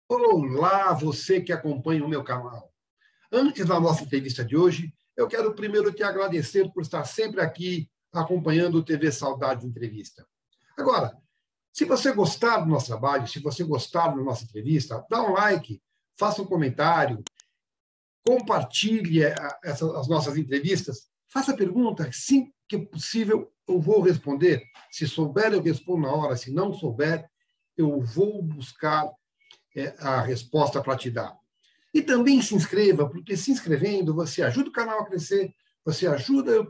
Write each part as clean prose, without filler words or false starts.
Olá, você que acompanha o meu canal. Antes da nossa entrevista de hoje, eu quero primeiro te agradecer por estar sempre aqui acompanhando o TV Saudades Entrevista. Agora, se você gostar do nosso trabalho, se você gostar da nossa entrevista, dá um like, faça um comentário, compartilhe as nossas entrevistas, faça pergunta, assim que é possível eu vou responder. Se souber, eu respondo na hora, se não souber, eu vou buscar a resposta para te dar. E também se inscreva, porque se inscrevendo, você ajuda o canal a crescer, você ajuda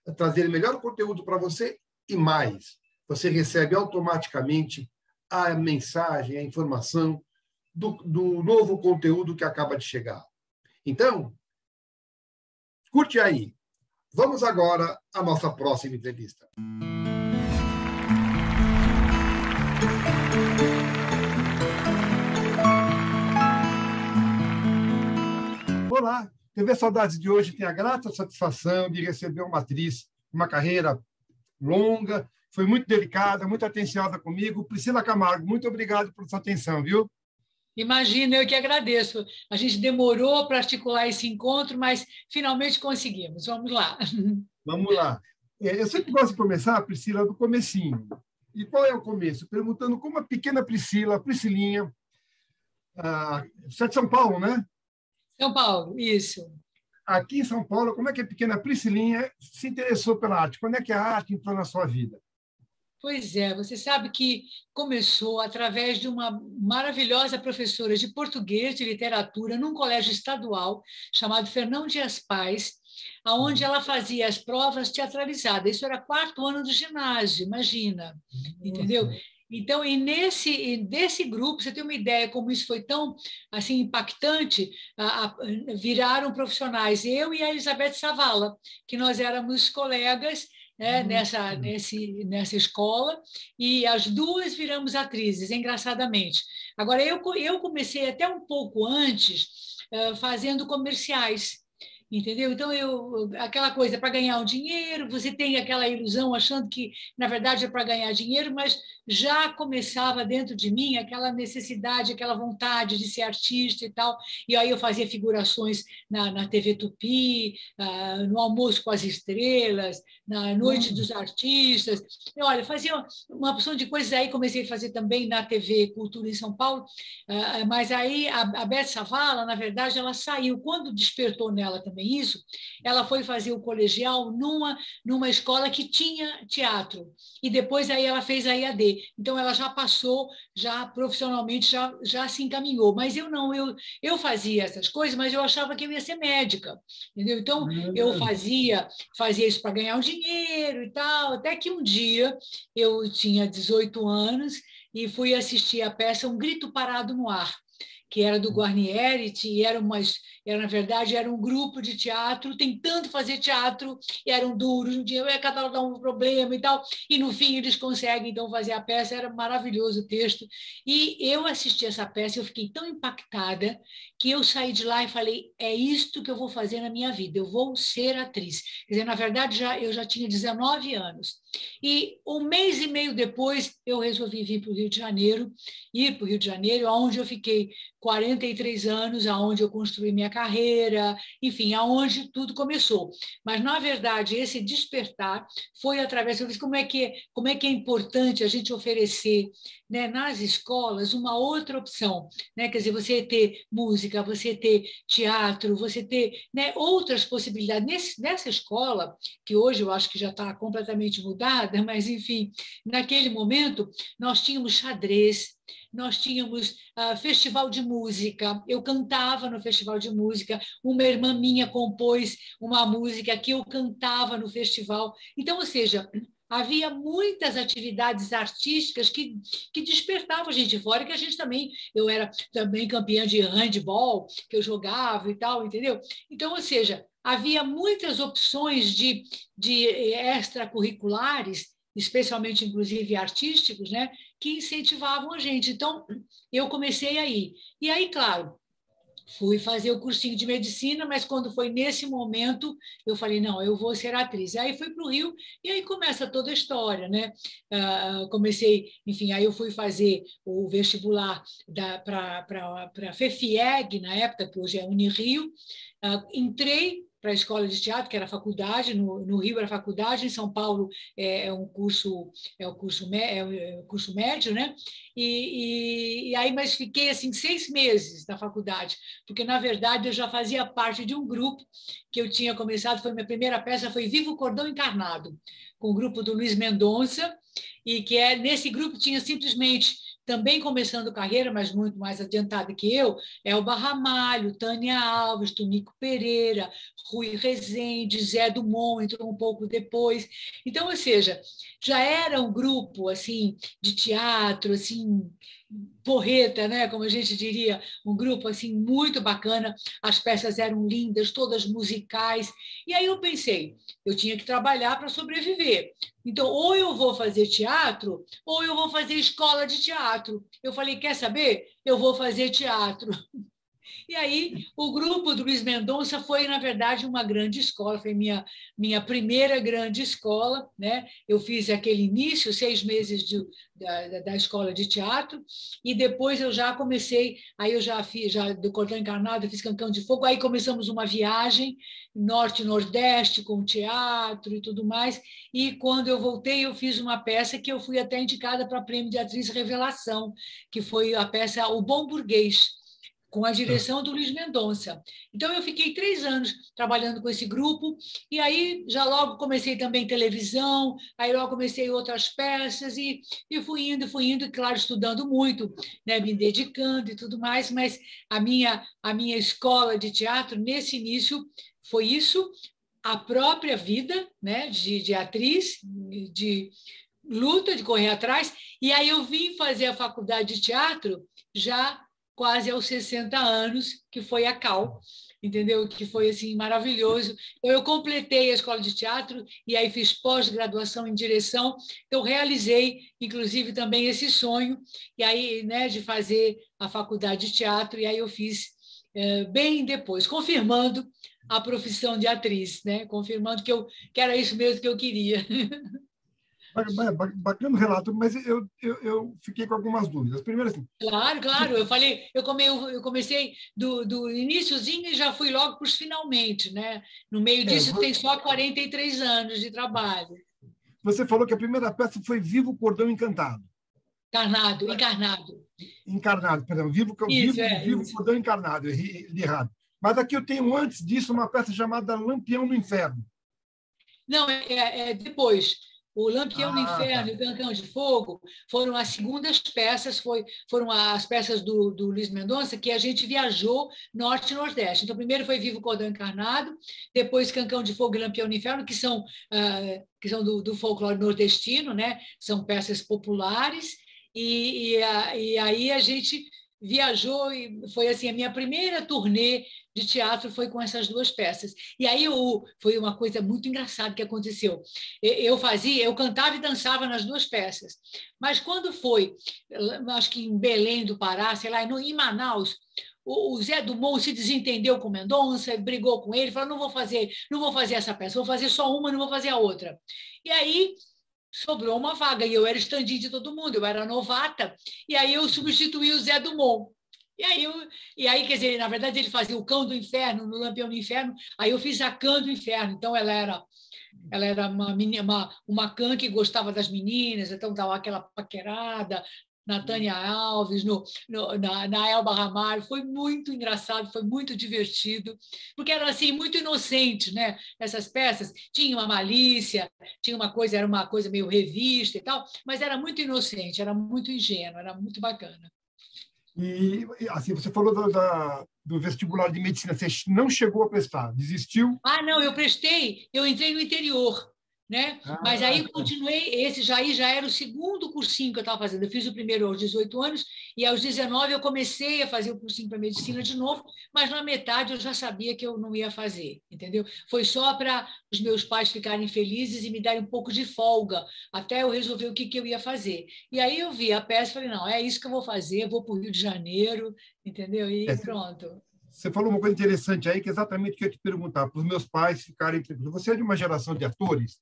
a trazer melhor conteúdo para você e mais. Você recebe automaticamente a mensagem, a informação do novo conteúdo que acaba de chegar. Então, curte aí. Vamos agora à nossa próxima entrevista. Olá, TV Saudades de hoje tem a grata satisfação de receber uma atriz, uma carreira longa, foi muito delicada, muito atenciosa comigo. Priscila Camargo, muito obrigado por sua atenção, viu? Imagina, eu que agradeço. A gente demorou para articular esse encontro, mas finalmente conseguimos. Vamos lá. Vamos lá. Eu sempre gosto de começar, Priscila, do comecinho. E qual é o começo? Perguntando como a pequena Priscila, a Priscilinha, você é de São Paulo, né? São Paulo, isso. Aqui em São Paulo, como é que a pequena Priscilinha se interessou pela arte? Quando é que a arte entrou na sua vida? Pois é, você sabe que começou através de uma maravilhosa professora de português, de literatura, num colégio estadual chamado Fernão Dias Pais, onde ela fazia as provas teatralizadas. Isso era 4º ano do ginásio, imagina, entendeu? Então, desse grupo, você tem uma ideia como isso foi tão assim impactante, viraram profissionais, eu e a Elizabeth Savala, que nós éramos colegas nessa escola, e as duas viramos atrizes, engraçadamente. Agora, eu comecei até um pouco antes, fazendo comerciais. Entendeu? Então, aquela coisa, para ganhar um dinheiro, você tem aquela ilusão achando que, na verdade, é para ganhar dinheiro, mas já começava dentro de mim aquela necessidade, aquela vontade de ser artista e tal. E aí eu fazia figurações na TV Tupi, no Almoço com as Estrelas, na Noite dos Artistas. Olha, fazia uma opção de coisas aí, comecei a fazer também na TV Cultura em São Paulo, mas aí a Beth Savala, na verdade, ela saiu, quando despertou nela também isso, ela foi fazer o colegial numa escola que tinha teatro, e depois aí ela fez a IAD, então ela já passou, já profissionalmente, já se encaminhou, mas eu não, eu fazia essas coisas, mas eu achava que eu ia ser médica, entendeu? Então eu fazia isso para ganhar um dinheiro e tal, até que um dia eu tinha 18 anos e fui assistir a peça Um Grito Parado no Ar, que era do Guarnieri, e na verdade, era um grupo de teatro tentando fazer teatro, e eram duros, um dia cada um dá um problema e tal, e no fim eles conseguem então fazer a peça, era maravilhoso o texto, e eu assisti essa peça, eu fiquei tão impactada, que eu saí de lá e falei, é isto que eu vou fazer na minha vida, eu vou ser atriz. Quer dizer, na verdade, eu já tinha 19 anos, e um mês e meio depois, eu resolvi vir para o Rio de Janeiro, onde eu fiquei 43 anos, aonde eu construí minha carreira, enfim, aonde tudo começou. Mas, na verdade, esse despertar foi através... Eu disse, como é que é importante a gente oferecer, né, nas escolas uma outra opção, né? Quer dizer, você ter música, você ter teatro, você ter, né, outras possibilidades. Nessa escola, que hoje eu acho que já está completamente mudada, mas, enfim, naquele momento, nós tínhamos xadrez, nós tínhamos festival de música, eu cantava no festival de música, uma irmã minha compôs uma música que eu cantava no festival. Então, ou seja, havia muitas atividades artísticas que despertavam a gente fora, que a gente também, eu era também campeã de handball, que eu jogava e tal, entendeu? Então, ou seja, havia muitas opções de extracurriculares, especialmente, inclusive, artísticos, né, que incentivavam a gente. Então, eu comecei aí. E aí, claro, Fui fazer o cursinho de medicina, mas quando foi nesse momento, eu falei, não, eu vou ser atriz. Aí fui para o Rio e aí começa toda a história, né? Comecei, enfim, aí eu fui fazer o vestibular para a FEFIEG, na época, que hoje é Unirio. Entrei para a escola de teatro, que era faculdade, no Rio era faculdade, em São Paulo é um curso, é o curso médio, né? E aí, mas fiquei assim 6 meses na faculdade, porque na verdade eu já fazia parte de um grupo que eu tinha começado, foi minha primeira peça, foi Viva o Cordão Encarnado, com o grupo do Luiz Mendonça, e que nesse grupo tinha simplesmente também começando carreira, mas muito mais adiantada que eu, Elba Ramalho, Tânia Alves, Tonico Pereira, Rui Rezende, Zé Dumont entrou um pouco depois. Então, ou seja, já era um grupo assim de teatro, assim, porreta, né? Como a gente diria, um grupo assim muito bacana. As peças eram lindas, todas musicais. E aí eu pensei, eu tinha que trabalhar para sobreviver. Então, ou eu vou fazer teatro, ou eu vou fazer escola de teatro. Eu falei, quer saber? Eu vou fazer teatro. E aí, o grupo do Luiz Mendonça foi, na verdade, uma grande escola, foi minha primeira grande escola. Né? Eu fiz aquele início, 6 meses da escola de teatro, e depois eu já comecei, aí eu já fiz, já do Cordão Encarnado, eu fiz Cancão de Fogo, aí começamos uma viagem norte e nordeste com teatro e tudo mais, e quando eu voltei, eu fiz uma peça que eu fui até indicada para prêmio de atriz revelação, que foi a peça O Bom Burguês, com a direção do Luiz Mendonça. Então, eu fiquei 3 anos trabalhando com esse grupo, e aí já logo comecei também televisão, aí logo comecei outras peças, e fui indo, claro, estudando muito, né, me dedicando e tudo mais, mas a minha escola de teatro, nesse início, foi isso, a própria vida, né, de atriz, de luta, de correr atrás, e aí eu vim fazer a faculdade de teatro já quase aos 60 anos, que foi a Cal, entendeu? Que foi assim maravilhoso. Então, eu completei a escola de teatro e aí fiz pós-graduação em direção. Eu realizei, inclusive, também esse sonho e aí, né, de fazer a faculdade de teatro. E aí eu fiz bem depois, confirmando a profissão de atriz, né? Confirmando que era isso mesmo que eu queria. Bacana o relato, mas eu fiquei com algumas dúvidas. Primeiro, assim, Claro, claro. Eu falei, eu comecei do iniciozinho e já fui logo para os finalmente, né? No meio é, disso tem só 43 anos de trabalho. você falou que a primeira peça foi Vivo o Cordão Encantado. Encarnado. Encarnado, perdão, Isso, Vivo o isso. Cordão Encarnado, eu li errado. Mas aqui eu tenho, antes disso, uma peça chamada Lampião no Inferno. Não, é depois. O Lampião no Ah, Inferno tá. e o Cancão de Fogo foram as segundas peças, foram as peças do Luiz Mendonça, que a gente viajou norte e nordeste. Então, primeiro foi Vivo Cordão Encarnado, depois Cancão de Fogo e Lampião no Inferno, que são do folclore nordestino, né? São peças populares, e aí a gente viajou, e foi assim, a minha primeira turnê de teatro foi com essas duas peças. E aí foi uma coisa muito engraçada que aconteceu. Eu cantava e dançava nas duas peças. Mas quando foi, acho que em Belém do Pará, sei lá, em Manaus, o Zé Dumont se desentendeu com Mendonça, brigou com ele, falou: não vou fazer essa peça, vou fazer só uma, não vou fazer a outra. E aí sobrou uma vaga, e eu era stand-in de todo mundo, eu era novata, e aí eu substituí o Zé Dumont. E aí, quer dizer, na verdade, ele fazia o Cão do Inferno, no Lampião do Inferno, aí eu fiz a Cã do Inferno, então ela era uma cã que gostava das meninas, então estava aquela paquerada na Tânia Alves, na Elba Ramalho. Foi muito engraçado, foi muito divertido, porque era assim, muito inocente, né? Essas peças tinham uma malícia, tinha uma coisa, era uma coisa meio revista e tal, mas era muito inocente, era muito ingênuo, era muito bacana. Assim, você falou do vestibular de medicina, você não chegou a prestar, desistiu? Ah, não, eu prestei, eu entrei no interior, né? Mas Ah, aí continuei, esse já era o segundo cursinho que eu estava fazendo. Eu fiz o primeiro aos 18 anos e aos 19 eu comecei a fazer o cursinho para medicina de novo, mas na metade eu já sabia que eu não ia fazer, entendeu? Foi só para os meus pais ficarem felizes e me darem um pouco de folga, até eu resolver o que eu ia fazer. E aí eu vi a peça e falei, não, é isso que eu vou fazer, eu vou para o Rio de Janeiro, entendeu? é, E pronto. Você falou uma coisa interessante aí, que é exatamente o que eu ia te perguntar, para os meus pais ficarem tranquilos. Você é de uma geração de atores?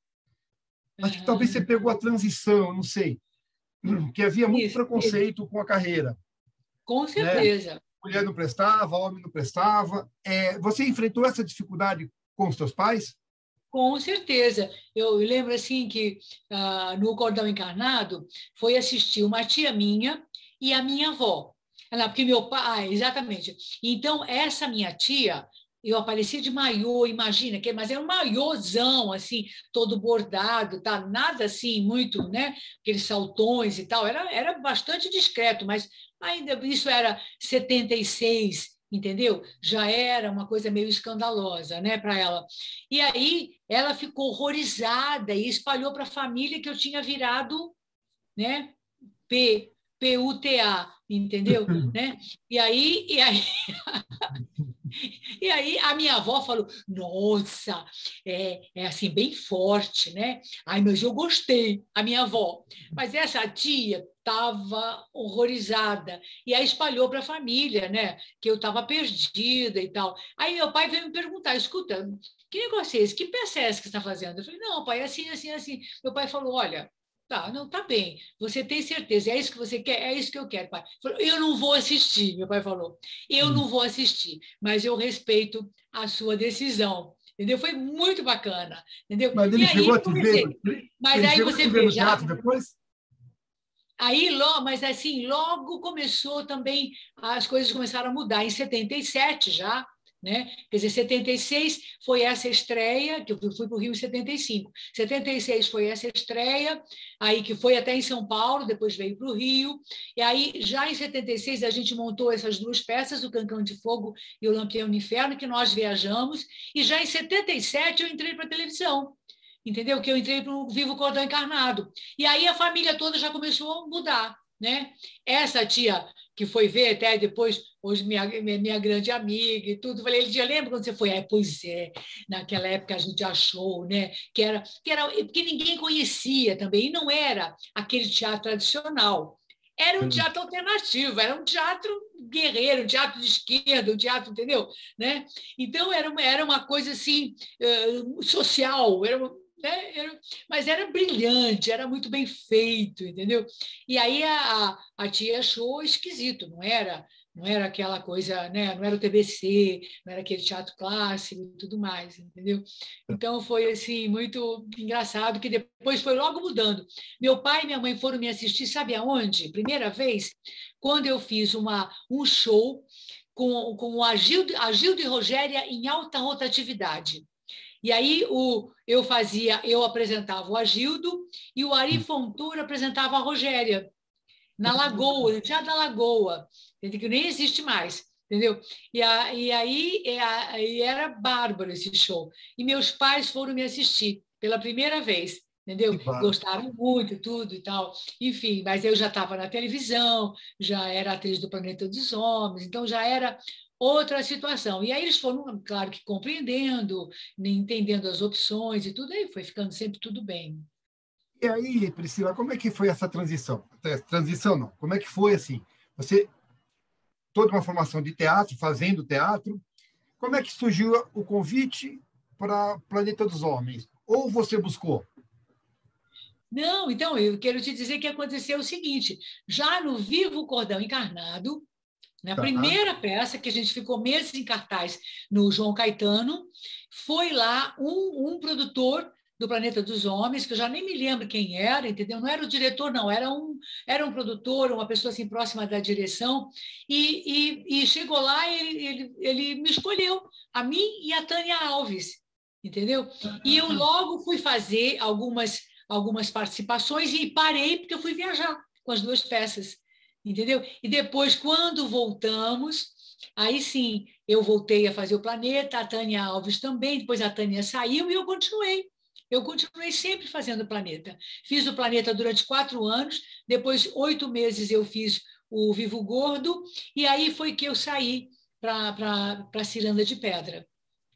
Acho que talvez você pegou a transição, não sei, que havia muito Isso, preconceito com a carreira, com né? certeza. Mulher não prestava, homem não prestava. Você enfrentou essa dificuldade com os seus pais? Com certeza. Eu lembro assim que no Cordão Encarnado foi assistir uma tia minha e a minha avó. Porque meu pai, exatamente. Então, essa minha tia, eu apareci de maiô, imagina, mas era um maiôzão, assim, todo bordado, tá? Nada assim, muito, né? Aqueles saltões e tal. Era bastante discreto, mas ainda isso era 76, entendeu? Já era uma coisa meio escandalosa, né, para ela. E aí ela ficou horrorizada e espalhou para a família que eu tinha virado, né, PUTA, entendeu? Né? E aí e aí a minha avó falou: Nossa, é assim, bem forte, né? Ai, mas eu gostei, a minha avó. Mas essa tia estava horrorizada. E aí espalhou para a família, né? Que eu estava perdida e tal. Aí meu pai veio me perguntar: Escuta, que negócio é esse? Que peça é essa que você está fazendo? Eu falei: Não, pai, é assim, assim, assim. Meu pai falou: Olha. Tá, não, tá bem. Você tem certeza? É isso que você quer? É isso que eu quero, pai. Falou, eu não vou assistir, meu pai falou. Eu não vou assistir, mas eu respeito a sua decisão. Entendeu? Foi muito bacana, entendeu? Mas E ele aí chegou a eu te ver, comecei. Mas ele aí chegou a você te ver no veja, teatro depois? aí, mas assim, logo começou também, as coisas começaram a mudar. Em 77 já, né? Quer dizer, 76 foi essa estreia, que eu fui para o Rio em 75. 76 foi essa estreia, aí que foi até em São Paulo, depois veio para o Rio. E aí, já em 76, a gente montou essas duas peças, o Cancão de Fogo e o Lampião do Inferno, que nós viajamos. E já em 77 eu entrei para a televisão. Entendeu? Que eu entrei para o Vivo Cordão Encarnado. E aí a família toda já começou a mudar, né? Essa tia que foi ver até depois, hoje minha grande amiga e tudo, falei, ele já lembra quando você foi? Pois é, naquela época a gente achou, né, porque ninguém conhecia também, e não era aquele teatro tradicional. Era um teatro alternativo, era um teatro guerreiro, um teatro de esquerda, um teatro, entendeu? Né? Então, era uma coisa assim, social, né? Mas era brilhante, era muito bem feito, entendeu? E aí a tia achou esquisito, não era aquela coisa, né? Não era o TBC, não era aquele teatro clássico e tudo mais, entendeu? Então foi assim muito engraçado que depois foi logo mudando. Meu pai e minha mãe foram me assistir, sabe aonde? Primeira vez, quando eu fiz um show com o Agildo e Rogéria em alta rotatividade. E aí eu apresentava o Agildo e o Ari Fontoura apresentava a Rogéria, na Lagoa, no Teatro da Lagoa, que nem existe mais, entendeu? E aí era bárbaro esse show. E meus pais foram me assistir pela primeira vez, entendeu? Gostaram muito, tudo e tal. Enfim, mas eu já estava na televisão, já era atriz do Planeta dos Homens, então já era outra situação. E aí eles foram, claro que compreendendo, entendendo as opções e tudo, aí foi ficando sempre tudo bem. E aí, Priscila, como é que foi essa transição? Transição não, como é que foi assim? Você, toda uma formação de teatro, fazendo teatro, como é que surgiu o convite para Planeta dos Homens? Ou você buscou? Não, então, eu quero te dizer que aconteceu o seguinte: já no Vivo Cordão Encarnado, na Tá. primeira peça, que a gente ficou meses em cartaz no João Caetano, foi lá um produtor do Planeta dos Homens, que eu já nem me lembro quem era, entendeu? Não era o diretor, não, era um produtor, uma pessoa assim próxima da direção, e chegou lá e ele me escolheu, a mim e a Tânia Alves, entendeu? E eu logo fui fazer algumas participações e parei porque eu fui viajar com as duas peças, entendeu? E depois, quando voltamos, aí sim, eu voltei a fazer o Planeta, a Tânia Alves também, depois a Tânia saiu e eu continuei. Eu continuei sempre fazendo o Planeta. Fiz o Planeta durante 4 anos, depois 8 meses eu fiz o Vivo Gordo, e aí foi que eu saí para Ciranda de Pedra.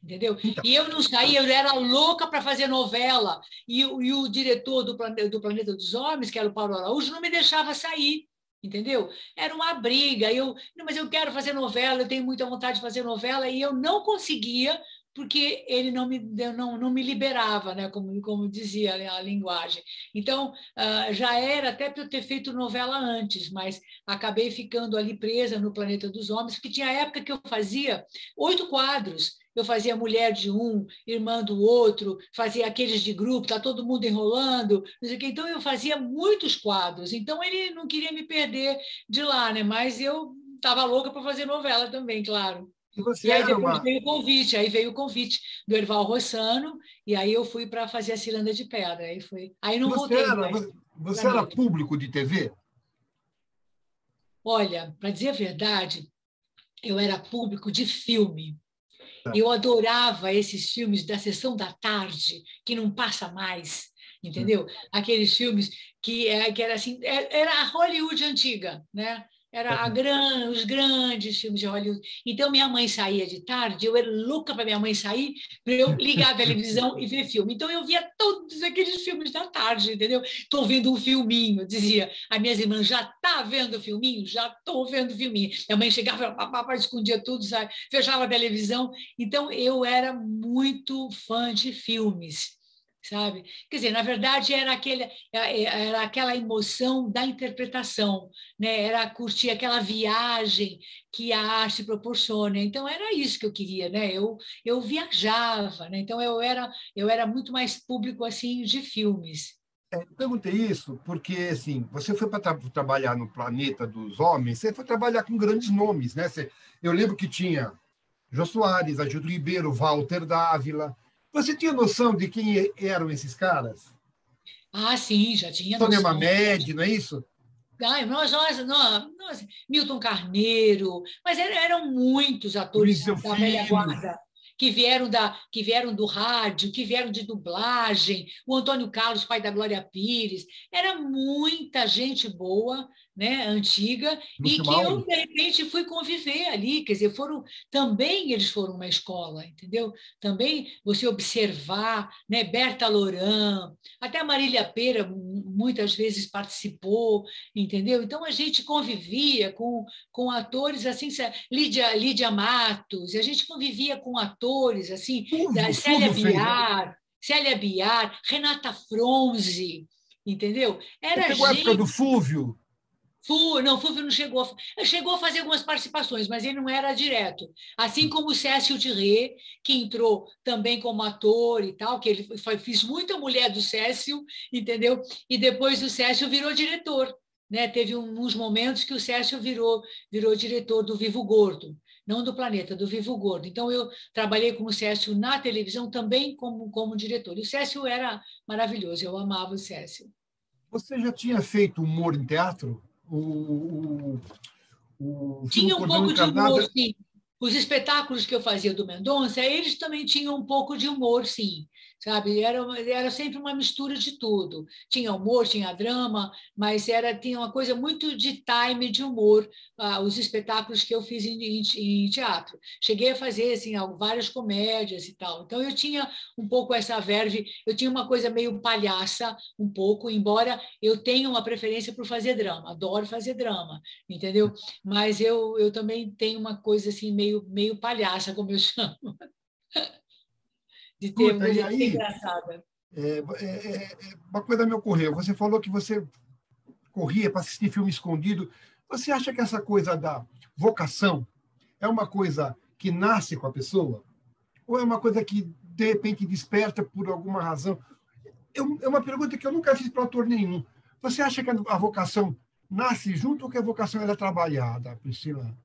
Entendeu? Então, E eu não saía, eu era louca para fazer novela. E o diretor do Planeta dos Homens, que era o Paulo Araújo, não me deixava sair. entendeu? Era uma briga. Não, mas eu quero fazer novela, eu tenho muita vontade de fazer novela, e eu não conseguia, porque ele não me liberava, né? Como dizia a linguagem. Então, já era até para eu ter feito novela antes, mas acabei ficando ali presa no Planeta dos Homens, porque tinha época que eu fazia 8 quadros. Eu fazia mulher de um, irmã do outro, fazia aqueles de grupo, tá todo mundo enrolando, não sei o quê. Então eu fazia muitos quadros. Então ele não queria me perder de lá, né? Mas eu estava louca para fazer novela também, claro. E você E aí era depois uma. veio o convite do Erval Rossano, e aí eu fui para fazer a Ciranda de Pedra. Aí não Você voltei era, mais para você a era noite. público de TV? Olha, para dizer a verdade, eu era público de filme. Eu adorava esses filmes da sessão da tarde, que não passa mais, entendeu? Aqueles filmes que era assim, era a Hollywood antiga, né? Os grandes filmes de Hollywood. Então, minha mãe saía de tarde, eu era louca para minha mãe sair, para eu ligar a televisão e ver filme. Então, eu via todos aqueles filmes da tarde, entendeu? Estou vendo um filminho, dizia. As minhas irmãs, já está vendo o filminho? Já estou vendo o filminho. Minha mãe chegava, papá, escondia tudo, sabe? Fechava a televisão. Então, eu era muito fã de filmes, sabe? Quer dizer, na verdade, era aquela emoção da interpretação, né? Era curtir aquela viagem que a arte proporciona. Então, era isso que eu queria, né? Eu viajava, né? Então, eu era muito mais público, assim, de filmes. Eu perguntei isso porque, assim, você foi para trabalhar no Planeta dos Homens, você foi trabalhar com grandes nomes, né? Eu lembro que tinha Jô Soares, Agildo Ribeiro, Walter Dávila. Você tinha noção de quem eram esses caras? Ah, sim, já tinha Sônia noção. Mamed, não é isso? Ai, Milton Carneiro, mas eram muitos Luiz atores da velha Delfino, guarda que vieram do rádio, que vieram de dublagem, o Antônio Carlos, pai da Glória Pires, era muita gente boa, né, antiga, e Lúcio que Mauro. eu de repente fui conviver ali, quer dizer, eles foram uma escola, entendeu? Também você observar, né, Berta Loran, até a Marília Pêra muitas vezes participou, entendeu? Então a gente convivia com atores assim, Lídia Matos, a gente convivia com atores assim, da Fulvio fez, né? Célia Biar, Renata Fronzi, entendeu? Você Era pegou a época do gente. Fulvio. Fulvio não chegou a fazer algumas participações, mas ele não era direto. Assim como o Cécio Tirré, que entrou também como ator e tal, que ele fez muita mulher do Cécio, entendeu? E depois o Cécio virou diretor. Né? Teve uns momentos que o Cécio virou diretor do Vivo Gordo, não do Planeta, do Vivo Gordo. Então, eu trabalhei com o Cécio na televisão também como diretor. E o Cécio era maravilhoso, eu amava o Cécio. Você já tinha feito humor em teatro? O filme Tinha um Cordão pouco de humor, Encarnado. sim. Os espetáculos que eu fazia do Mendonça, eles também tinham um pouco de humor, sim. Sabe? Era sempre uma mistura de tudo. Tinha humor, tinha drama, mas tinha uma coisa muito de time de humor, os espetáculos que eu fiz em teatro. Cheguei a fazer assim, várias comédias e tal. Então eu tinha um pouco essa verve, eu tinha uma coisa meio palhaça, um pouco, embora eu tenha uma preferência por fazer drama, adoro fazer drama, entendeu? Mas eu também tenho uma coisa assim meio palhaça, como eu chamo, Escuta, e de ser aí, engraçada. uma coisa me ocorreu. Você falou que você corria para assistir filme escondido. Você acha que essa coisa da vocação é uma coisa que nasce com a pessoa? Ou é uma coisa que, de repente, desperta por alguma razão? É uma pergunta que eu nunca fiz para ator nenhum. Você acha que a vocação nasce junto ou que a vocação ela é trabalhada, Priscila?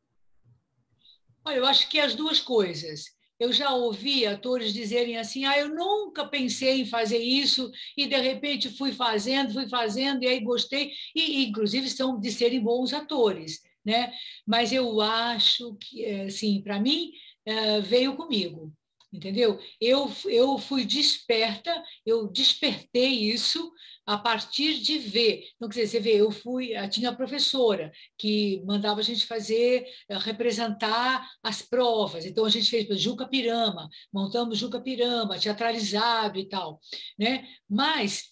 Olha, eu acho que as duas coisas. Eu já ouvi atores dizerem assim: eu nunca pensei em fazer isso, e de repente fui fazendo, e aí gostei, e inclusive são de serem bons atores, né? Mas eu acho que, assim, para mim, veio comigo, entendeu? Eu fui desperta, eu despertei isso a partir de ver. Então, quer dizer, você vê, tinha a professora que mandava a gente fazer, representar as provas. Então, a gente fez Juca Pirama, montamos Juca Pirama, teatralizado e tal, né? Mas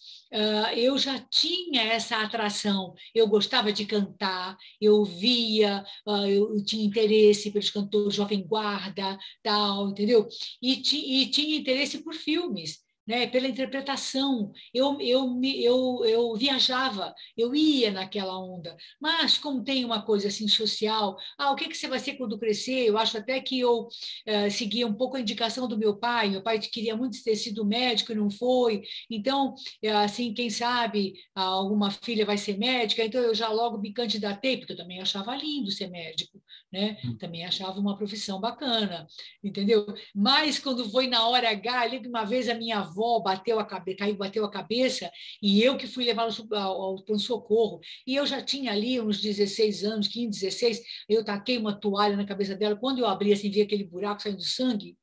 eu já tinha essa atração. Eu gostava de cantar, eu via, eu tinha interesse pelos cantores Jovem Guarda, tal, entendeu? E tinha interesse por filmes, né, pela interpretação. Eu viajava, eu ia naquela onda. Mas, como tem uma coisa assim social, o que você vai ser quando crescer? Eu acho até que eu seguia um pouco a indicação do meu pai. Meu pai queria muito ter sido médico e não foi. Então, assim, quem sabe alguma filha vai ser médica. Então, eu já logo me candidatei, porque eu também achava lindo ser médico, né? Também achava uma profissão bacana, entendeu? Mas, quando foi na hora H, ali uma vez a minha avó bateu a cabeça, e eu que fui levá-la ao pronto-socorro. E eu já tinha ali uns 16 anos, 15, 16, eu taquei uma toalha na cabeça dela. Quando eu abri assim, vi aquele buraco saindo sangue,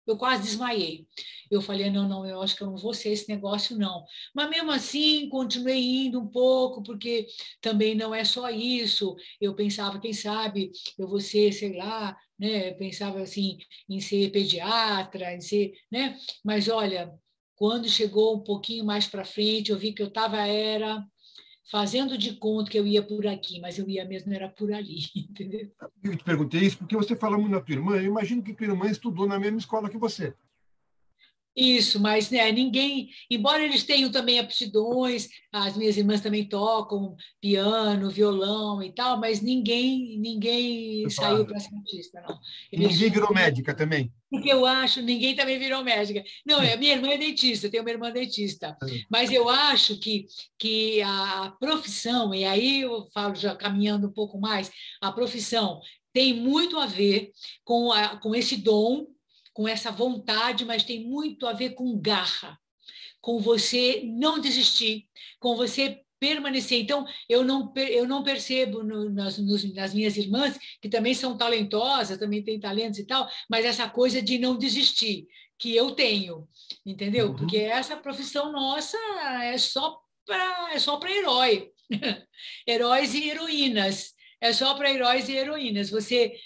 eu quase desmaiei. Eu falei, não, eu acho que eu não vou ser esse negócio, não. Mas, mesmo assim, continuei indo um pouco, porque também não é só isso. Eu pensava, quem sabe, eu vou ser, sei lá, né? Pensava assim, em ser pediatra, em ser, né? Mas, olha, quando chegou um pouquinho mais para frente, eu vi que eu era fazendo de conta que eu ia por aqui, mas eu ia mesmo, era por ali, entendeu? Eu te perguntei isso porque você fala muito da tua irmã. Eu imagino que tua irmã estudou na mesma escola que você. Isso, mas né, ninguém, embora eles tenham também aptidões, as minhas irmãs também tocam piano, violão e tal, mas ninguém saiu para ser artista, não. E ninguém Eles, virou médica também. porque eu acho, ninguém também virou médica. Não, minha irmã é dentista, eu tenho uma irmã dentista, mas eu acho que a profissão, e aí eu falo já caminhando um pouco mais, a profissão tem muito a ver com esse dom, com essa vontade, mas tem muito a ver com garra, com você não desistir, com você permanecer. Então, eu não percebo nas minhas irmãs, que também são talentosas, também têm talentos e tal, mas essa coisa de não desistir, que eu tenho, entendeu? Porque essa profissão nossa é só para herói, heróis e heroínas. É só para heróis e heroínas. Você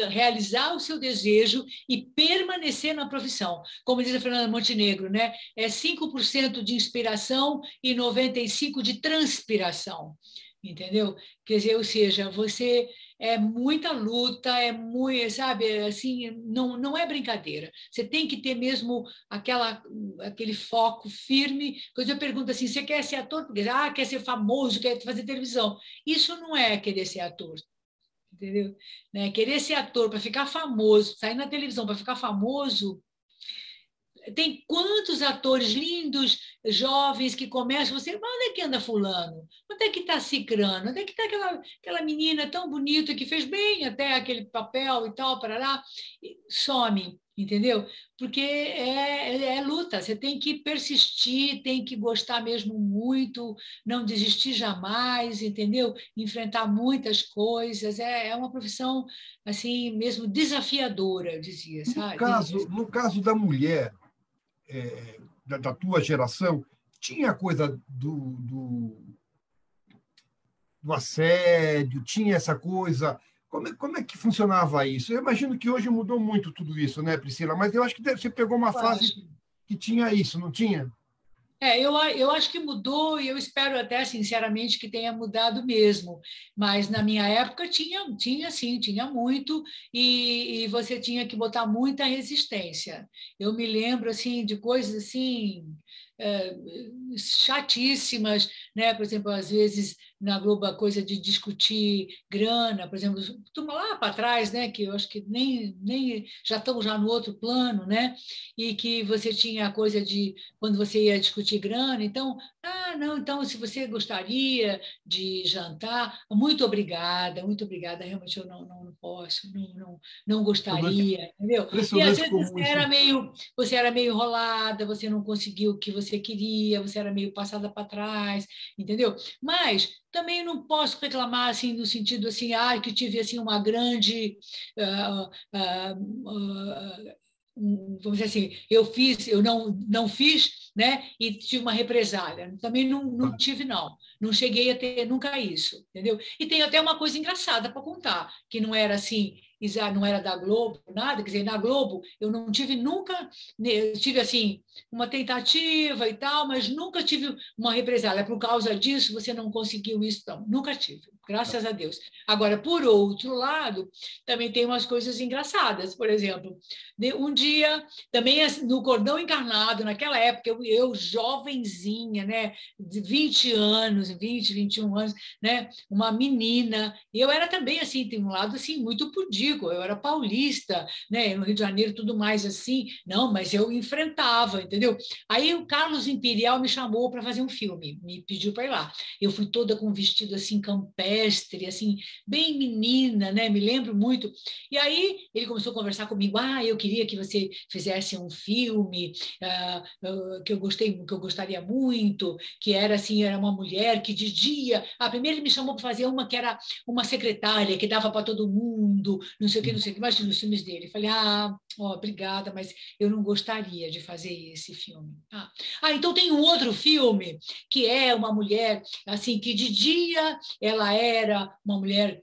realizar o seu desejo e permanecer na profissão. Como diz a Fernanda Montenegro, né? É 5% de inspiração e 95% de transpiração. Entendeu? Quer dizer, ou seja, você é muita luta, é muito, sabe, assim, não é brincadeira. Você tem que ter mesmo aquele foco firme. Quando eu pergunto assim, você quer ser ator? Porque, quer ser famoso, quer fazer televisão. Isso não é querer ser ator, entendeu? Né? Querer ser ator para ficar famoso, sair na televisão para ficar famoso. Tem quantos atores lindos, jovens, que começam, você, onde é que anda fulano? Onde é que está Cicrano? Onde é que está aquela menina tão bonita que fez bem até aquele papel e tal, para lá? Some, entendeu? Porque é luta, você tem que persistir, tem que gostar mesmo muito, não desistir jamais, entendeu? Enfrentar muitas coisas, é uma profissão, assim, mesmo desafiadora, eu dizia, sabe? No caso da mulher, da tua geração, tinha coisa do assédio, tinha essa coisa. Como é que funcionava isso? Eu imagino que hoje mudou muito tudo isso, né, Priscila? Mas eu acho que você pegou uma Eu fase acho. que tinha isso, não tinha? Eu acho que mudou e eu espero até, sinceramente, que tenha mudado mesmo. Mas na minha época tinha sim, tinha muito e você tinha que botar muita resistência. Eu me lembro assim de coisas assim é, chatíssimas, né? Por exemplo, às vezes na Globo a coisa de discutir grana, por exemplo, turma lá para trás, né? Que eu acho que nem já estão já no outro plano, né? E que você tinha a coisa de quando você ia discutir grana, então, não, então, se você gostaria de jantar, muito obrigada, realmente eu não posso, não Impressionante, gostaria, entendeu? E às impressionante vezes como isso. você era meio enrolada, você não conseguiu o que você queria, você era meio passada para trás, entendeu? Mas também não posso reclamar assim no sentido assim, que tive assim uma grande vamos dizer assim, eu não fiz, né? E tive uma represália. Também não tive, não. Não cheguei a ter nunca isso, entendeu? E tem até uma coisa engraçada para contar, que não era assim, não era da Globo, nada, quer dizer, na Globo eu não tive nunca, eu tive assim, uma tentativa e tal, mas nunca tive uma represália. Por causa disso, você não conseguiu isso, não. Nunca tive, graças a Deus. Agora, por outro lado, também tem umas coisas engraçadas. Por exemplo, um dia, também no Cordão Encarnado, naquela época, eu jovenzinha, né, de 20 anos, 20, 21 anos, né, uma menina, e eu era também, assim, tem um lado, assim, muito pudico, eu era paulista, né, no Rio de Janeiro, tudo mais assim, não, mas eu enfrentava, entendeu? Aí o Carlos Imperial me chamou para fazer um filme, me pediu para ir lá. Eu fui toda com um vestido, assim, campestre, assim, bem menina, né, me lembro muito. E aí ele começou a conversar comigo, eu queria que você fizesse um filme que eu gostaria muito, que era assim, era uma mulher que de dia, primeiro ele me chamou para fazer uma que era uma secretária que dava para todo mundo, não sei o que, não sei o que, imagina os filmes dele. Eu falei, obrigada, mas eu não gostaria de fazer esse filme. Então tem um outro filme que é uma mulher assim que de dia ela era uma mulher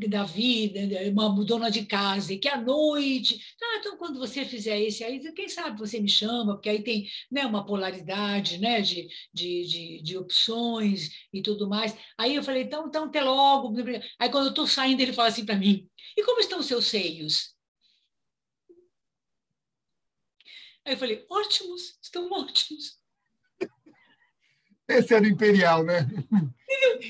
da vida, uma dona de casa, e que à noite, então quando você fizer esse aí, quem sabe você me chama, porque aí tem, né, uma polaridade, né, de opções e tudo mais. Aí eu falei, então até logo. Aí quando eu estou saindo, ele fala assim para mim, e como estão os seus seios? Aí eu falei, ótimos, estão ótimos. Esse era o Imperial, né?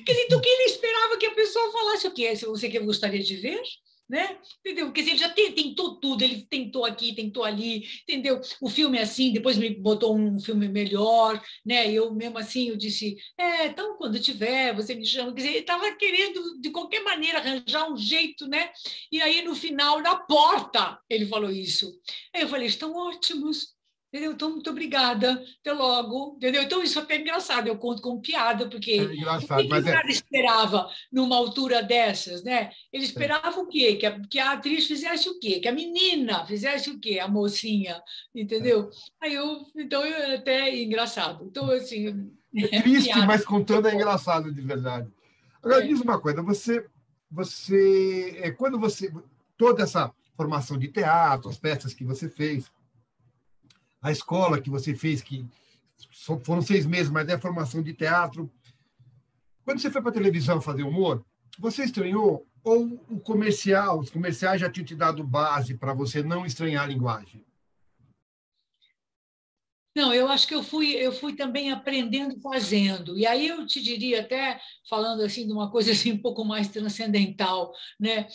Quer dizer, então que ele esperava que a pessoa falasse o quê? Se você que gostaria de ver, né? Entendeu? Quer dizer, ele já tentou tudo, ele tentou aqui, tentou ali, entendeu? O filme é assim, depois me botou um filme melhor, né? E eu mesmo assim, eu disse, então quando tiver, você me chama. Quer dizer, ele estava querendo, de qualquer maneira, arranjar um jeito, né? E aí, no final, na porta, ele falou isso. Aí eu falei, estão ótimos. Entendeu? Então, muito obrigada, até logo. Entendeu? Então, isso é até engraçado, eu conto com piada, É porque o engraçado, que mas o cara esperava numa altura dessas, né? Ele é, esperava o quê? Que a atriz fizesse o quê? Que a menina fizesse o quê? A mocinha, entendeu? Então, é até engraçado. Então, assim, é triste, piada. mas contando é engraçado de verdade. Agora, É. diz uma coisa, quando você, toda essa formação de teatro, as peças que você fez, a escola que você fez, que foram 6 meses, mas é formação de teatro. Quando você foi para a televisão fazer humor, você estranhou ou os comerciais já tinham te dado base para você não estranhar a linguagem? Não, eu acho que eu fui também aprendendo fazendo. E aí eu te diria, até falando assim de uma coisa assim um pouco mais transcendental, né?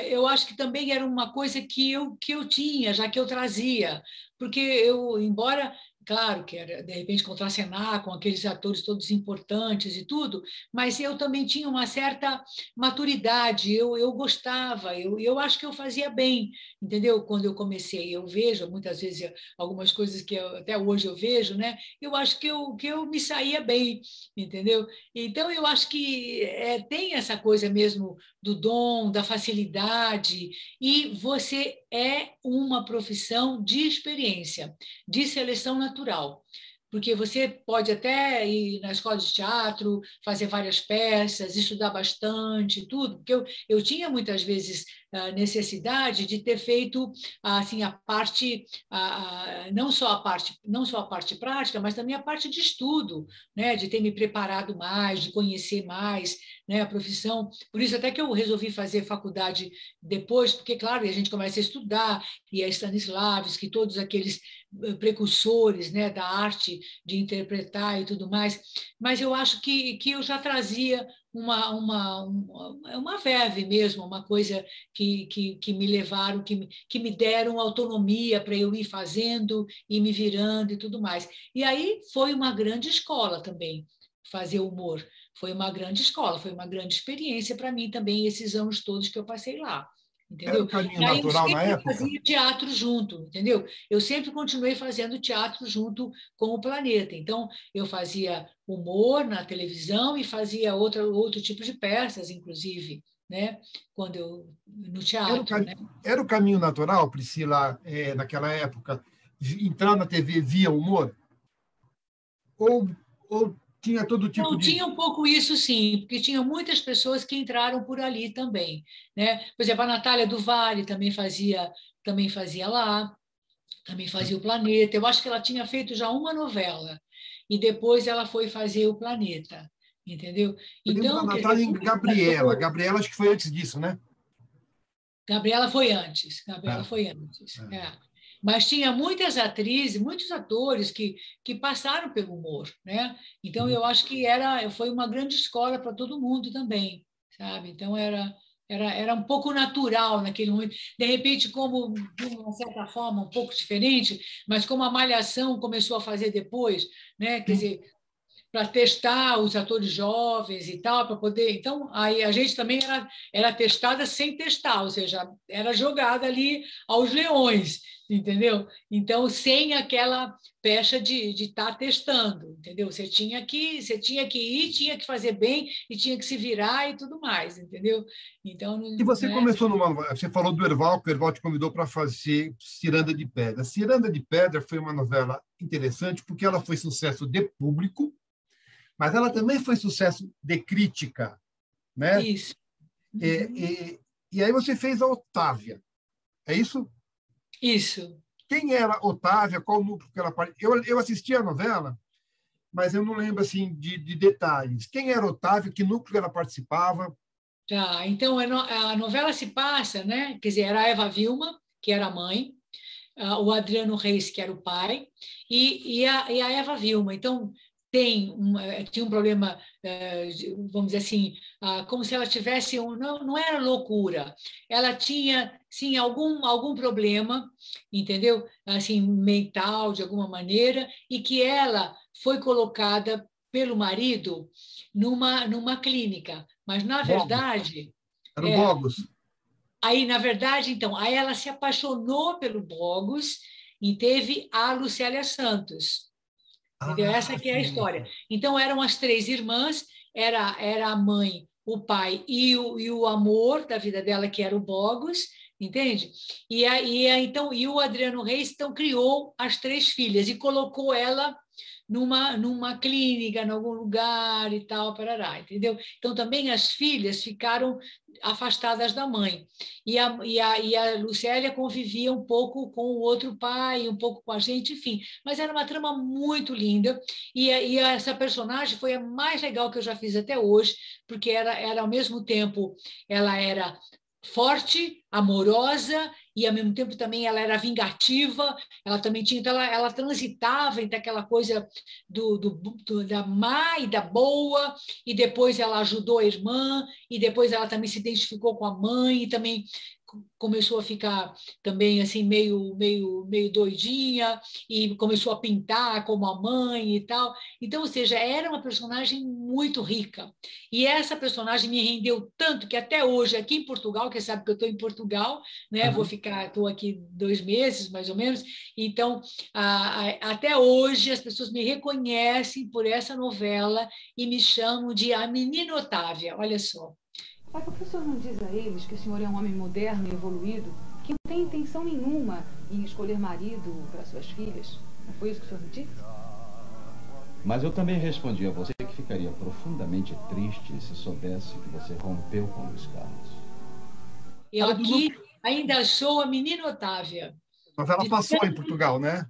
Eu acho que também era uma coisa que eu tinha, já que eu trazia, porque embora claro que era de repente contracenar com aqueles atores todos importantes e tudo, mas eu também tinha uma certa maturidade. Eu gostava, eu acho que eu fazia bem, entendeu? Quando eu comecei, eu vejo muitas vezes algumas coisas que até hoje eu vejo, né? Eu acho que eu me saía bem, entendeu? Então, eu acho que tem essa coisa mesmo do dom, da facilidade, e você é uma profissão de experiência, de seleção natural. Porque você pode até ir na escola de teatro, fazer várias peças, estudar bastante, tudo, porque eu tinha muitas vezes a necessidade de ter feito assim a parte não só a parte prática, mas também a parte de estudo, né, de ter me preparado mais, de conhecer mais, né, a profissão. Por isso até que eu resolvi fazer faculdade depois, porque claro, a gente começa a estudar e a Stanislavski, todos aqueles precursores, né, da arte de interpretar e tudo mais, mas eu acho que eu já trazia uma verve mesmo, uma coisa que me levaram, que me deram autonomia para eu ir fazendo e me virando e tudo mais. E aí foi uma grande escola também, fazer humor. Foi uma grande escola, foi uma grande experiência para mim também, esses anos todos que eu passei lá. Era Entendeu? o caminho E aí eu natural na sempre época? fazia teatro junto, entendeu? Eu sempre continuei fazendo teatro junto com o Planeta. Então, eu fazia humor na televisão e fazia outro tipo de peças, inclusive, né? Quando eu no Era teatro, né? era o caminho natural, Priscila, naquela época, entrar na TV via humor? Ou, ou tinha todo tipo Não, de... tinha um pouco isso, sim, porque tinha muitas pessoas que entraram por ali também, né? Por exemplo, a Natália do Vale também fazia lá, também fazia o Planeta. Eu acho que ela tinha feito já uma novela e depois ela foi fazer o Planeta, entendeu? Eu lembro da Então, quer dizer, Natália e muitos Gabriela. atores. Gabriela acho que foi antes disso, né? Gabriela foi antes, Gabriela É, foi antes. é. É. Mas tinha muitas atrizes, muitos atores que passaram pelo humor, né? Então Uhum. eu acho que foi uma grande escola para todo mundo também, sabe? Então era um pouco natural naquele momento. De repente, como de uma certa forma um pouco diferente, mas como a Malhação começou a fazer depois, né? Quer Sim. dizer, para testar os atores jovens e tal, para poder. Então, aí a gente também era testada sem testar, ou seja, era jogada ali aos leões, entendeu? Então, sem aquela pecha de estar testando, entendeu? Você tinha que ir, tinha que fazer bem e tinha que se virar e tudo mais, entendeu? Então, E você né? começou numa... Você falou do Erval, que o Erval te convidou para fazer Ciranda de Pedra. Ciranda de Pedra foi uma novela interessante porque ela foi sucesso de público, mas ela também foi sucesso de crítica, né? Isso. E, Uhum. e aí você fez a Otávia, é isso? Isso. Quem era Otávia? Qual o núcleo que ela... Eu assisti a novela, mas eu não lembro assim de detalhes. Quem era Otávia? Que núcleo ela participava? Tá, então a novela se passa, né? Quer dizer, era a Eva Vilma, que era a mãe, o Adriano Reis, que era o pai, e a Eva Vilma. Então, tinha um problema, vamos dizer assim, como se ela tivesse não era loucura, ela tinha, sim, algum problema, entendeu? Assim, mental, de alguma maneira, e que ela foi colocada pelo marido numa clínica. Mas, na Bogos. verdade, Era o é, Bogos. aí, na verdade, então, aí ela se apaixonou pelo Bogos e teve a Lucélia Santos. Entendeu? Essa Ah, que é a sim, história. sim. Então, eram as três irmãs, era a mãe, o pai e o amor da vida dela, que era o Bogos, entende? Então, e o Adriano Reis então, criou as três filhas e colocou ela numa clínica, em algum lugar e tal, parará, entendeu? Então, também as filhas ficaram afastadas da mãe. E a Lucélia convivia um pouco com o outro pai, um pouco com a gente, enfim. Mas era uma trama muito linda. E essa personagem foi a mais legal que eu já fiz até hoje, porque era ao mesmo tempo, ela era forte, amorosa e ao mesmo tempo também ela era vingativa, ela também tinha, então ela transitava entre aquela coisa da má e da boa, e depois ela ajudou a irmã, e depois ela também se identificou com a mãe, e também começou a ficar também assim meio doidinha e começou a pintar como a mãe e tal. Então, ou seja, era uma personagem muito rica. E essa personagem me rendeu tanto que até hoje aqui em Portugal, que sabe que eu estou em Portugal, né? Uhum. Estou aqui 2 meses mais ou menos. Então, até hoje as pessoas me reconhecem por essa novela e me chamam de a Menina Otávia. Olha só. Pai, por que o senhor não diz a eles que o senhor é um homem moderno e evoluído, que não tem intenção nenhuma em escolher marido para suas filhas? Não foi isso que o senhor me disse? Mas eu também respondi a você que ficaria profundamente triste se soubesse que você rompeu com Luiz Carlos. Eu Era do aqui núcleo. ainda sou a Menina Otávia. A novela De passou em Portugal, né?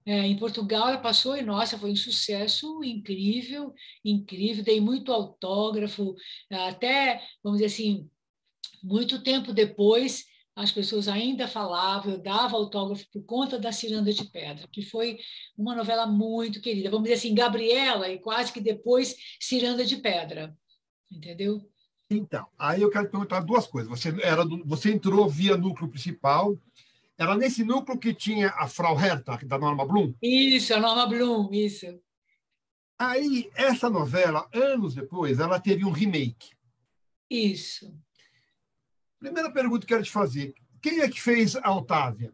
Em Portugal ela passou e, nossa, foi um sucesso incrível, incrível. Dei muito autógrafo, até, vamos dizer assim, muito tempo depois, as pessoas ainda falavam, eu dava autógrafo por conta da Ciranda de Pedra, que foi uma novela muito querida. Vamos dizer assim, Gabriela e quase que depois Ciranda de Pedra, entendeu? Então, aí eu quero te perguntar duas coisas. Você entrou via núcleo principal. Era nesse núcleo que tinha a Frau Herta, da Norma Blum. Isso, a Norma Bloom, isso. Aí, essa novela, anos depois, ela teve um remake. Isso. Primeira pergunta que eu quero te fazer: quem é que fez a Otávia?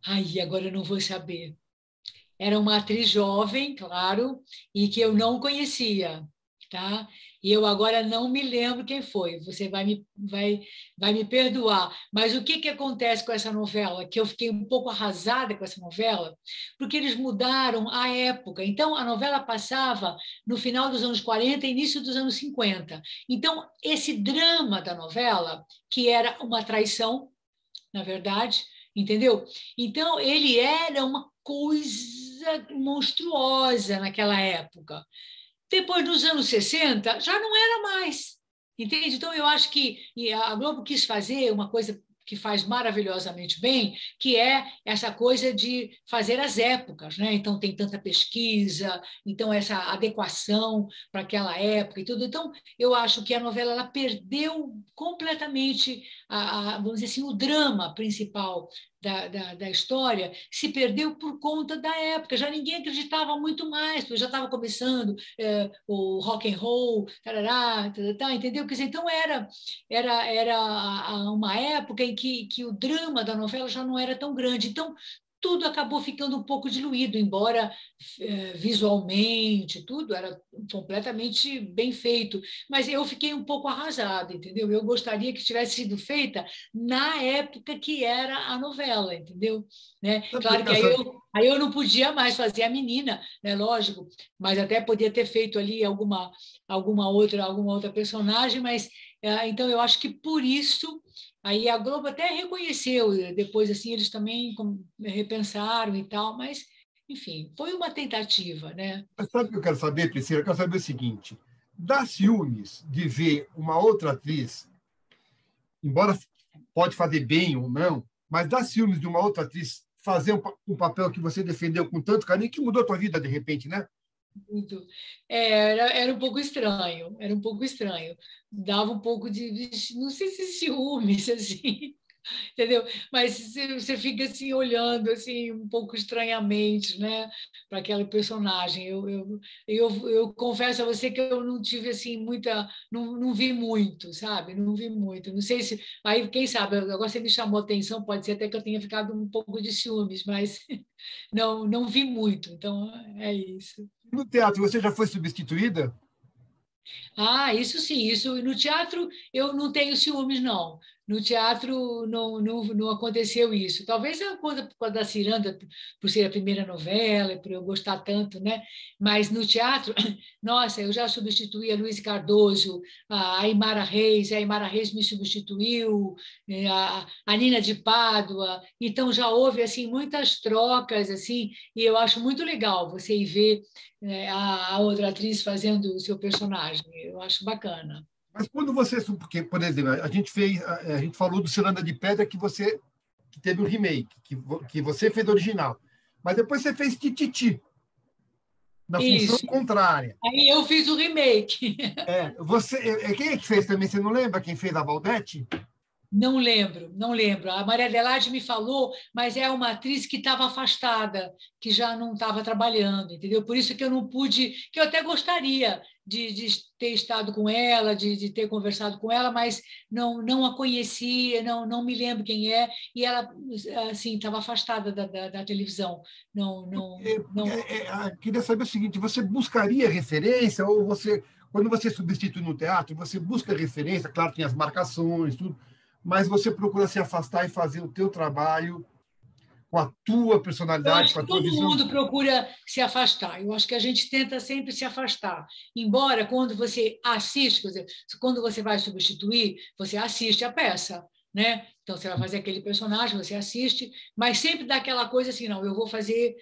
Ai, agora eu não vou saber. Era uma atriz jovem, claro, e que eu não conhecia. tá? E eu agora não me lembro quem foi, você vai me perdoar. Mas o que acontece com essa novela? Que eu fiquei um pouco arrasada com essa novela, porque eles mudaram a época. Então, a novela passava no final dos anos 40 e início dos anos 50. Então, esse drama da novela, que era uma traição, na verdade, entendeu? Então, ele era uma coisa monstruosa naquela época. Depois, nos anos 60, já não era mais. Entende? Então, eu acho que a Globo quis fazer uma coisa que faz maravilhosamente bem, que é essa coisa de fazer as épocas, né? Então tem tanta pesquisa, então essa adequação para aquela época e tudo. Então eu acho que a novela ela perdeu completamente vamos dizer assim, o drama principal da história, se perdeu por conta da época. Já ninguém acreditava muito mais, porque já estava começando o rock and roll, tarará, tarará, entendeu? Quer dizer, então era uma época em que o drama da novela já não era tão grande. Então, tudo acabou ficando um pouco diluído, embora visualmente tudo era completamente bem feito. Mas eu fiquei um pouco arrasada, entendeu? Eu gostaria que tivesse sido feita na época que era a novela, entendeu? Né? Claro que aí eu não podia mais fazer a menina, né? Lógico, mas até podia ter feito ali alguma outra personagem, mas então eu acho que por isso aí a Globo até reconheceu, depois assim eles também repensaram e tal, mas enfim, foi uma tentativa, né? Mas sabe o que eu quero saber, Priscila? Eu quero saber o seguinte: dá ciúmes de ver uma outra atriz, embora pode fazer bem ou não, mas dá ciúmes de uma outra atriz fazer um papel que você defendeu com tanto carinho, que mudou a tua vida de repente, né? Muito. Era um pouco estranho, era um pouco estranho. Dava um pouco não sei se ciúmes, assim, entendeu? Mas você fica assim olhando assim um pouco estranhamente, né, para aquele personagem. Eu confesso a você que eu não tive assim muita, não vi muito, sabe? Não vi muito. Não sei se aí quem sabe agora você me chamou a atenção, pode ser até que eu tenha ficado um pouco de ciúmes, mas não vi muito. Então é isso. No teatro, você já foi substituída? Ah, isso sim, isso no teatro eu não tenho ciúmes, não. No teatro não aconteceu isso. Talvez é por causa da Ciranda, por ser a primeira novela, por eu gostar tanto, né? Mas no teatro, nossa, eu já substituí a Luiz Cardoso, a Aymara Reis me substituiu, a Nina de Pádua. Então já houve assim muitas trocas assim, e eu acho muito legal você ir ver a outra atriz fazendo o seu personagem. Eu acho bacana. Mas quando você, porque, por exemplo, a gente falou do Ciranda de Pedra que teve um remake, que você fez original, mas depois você fez Tititi na função Isso. contrária. Aí eu fiz o remake. Quem é que fez também? Você não lembra quem fez a Valdete? Não lembro, não lembro. A Maria Adelaide me falou, mas é uma atriz que estava afastada, que já não estava trabalhando, entendeu? Por isso que eu não pude, que eu até gostaria de ter estado com ela, de ter conversado com ela, mas não a conhecia, não me lembro quem é, e ela assim estava afastada da televisão. Queria saber o seguinte: você buscaria referência ou quando você substitui no teatro, você busca referência? Claro, tem as marcações, tudo. Mas você procura se afastar e fazer o teu trabalho com a tua personalidade, com a tua visão. Todo mundo procura se afastar. Eu acho que a gente tenta sempre se afastar. Embora, quando você assiste, quer dizer, quando você vai substituir, você assiste a peça, né? Então, você vai fazer aquele personagem, você assiste, mas sempre dá aquela coisa assim, não, eu vou fazer,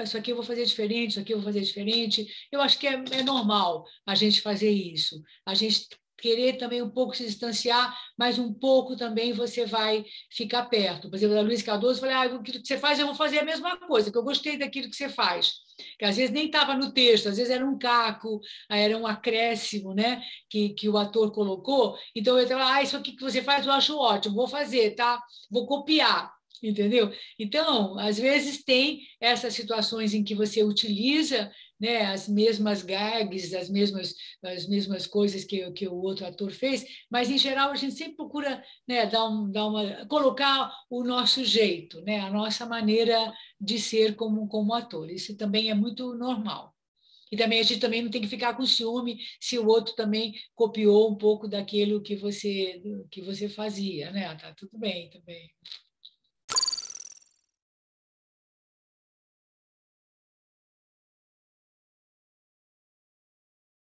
isso aqui eu vou fazer diferente, isso aqui eu vou fazer diferente. Eu acho que é normal a gente fazer isso. A gente querer também um pouco se distanciar, mas um pouco também você vai ficar perto. Por exemplo, a Luiz Cardoso, eu falei, aquilo que você faz, eu vou fazer a mesma coisa, porque eu gostei daquilo que você faz. Que às vezes nem estava no texto, às vezes era um caco, era um acréscimo, né, que o ator colocou. Então eu falava, isso aqui que você faz eu acho ótimo, vou fazer, tá? Vou copiar. Entendeu? Então, às vezes tem essas situações em que você utiliza, né, as mesmas gags, as mesmas coisas que o outro ator fez, mas, em geral, a gente sempre procura, né, colocar o nosso jeito, né, a nossa maneira de ser como ator. Isso também é muito normal. E também a gente também não tem que ficar com ciúme se o outro também copiou um pouco daquilo que você fazia, né? Tá tudo bem também.